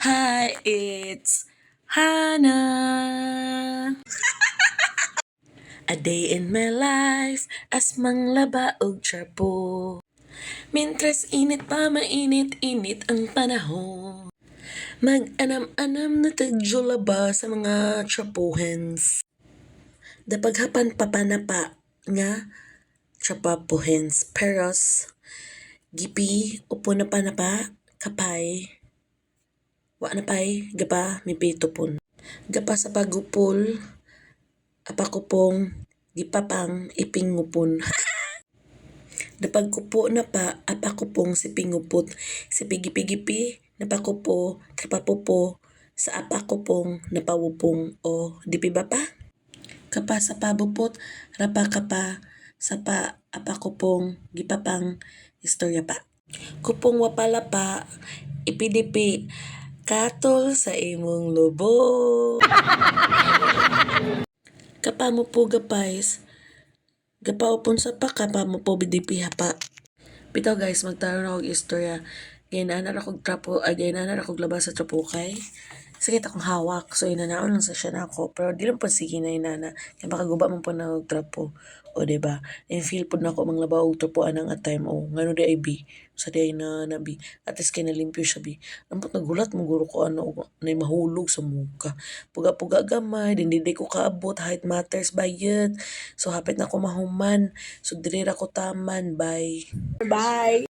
Hi, it's Hannah. A day in my life as manglaba og trapo. Mintras init pa mainit-init ang panahon. Mag-anam-anam na tagjulaba sa mga trapuhens. Dapaghapan papanapa nga trapapuhens. Peros gipi upo na panapa kapay. Wa na pay gapa mipito pun. Gapa sa pagupol apakupong gipapang ipingupon. Napagkupo na pa apakupong si pingupot si pigipigipi napakupo trapapupo sa apakupong napawupong o dipi ba pa? Kapa sa pabupot rapa kapa sa pa apakupong gipapang istorya pa. Kupong wapala pa ipidipi katol sa imong lubong. Kapa mo po gapais, gapaupon sa pa, kapa mo po bidipi hapa. Bitaw guys, magtaroon ako istorya. Gainaanan akong trapo, gainaanan akong labas sa trapo kay. Sakit akong hawak, so inanaon lang sa siya na ako. Pero di lang pa sige na inana. Kaya makaguba man po na og trapo. O diba? And feel po na ako manglaba og trapo anang at time. O ngano di ay bi. Sa di ay na nabi. At least kay nalimpyo siya bi. Nampot nagulat mo guro ko ano na mahulog sa muka. Puga-puga gamay. Dindiday ko kaabot. Height matters bayad. So hapit na ako mahuman. So dirira ko taman. Bye. Bye.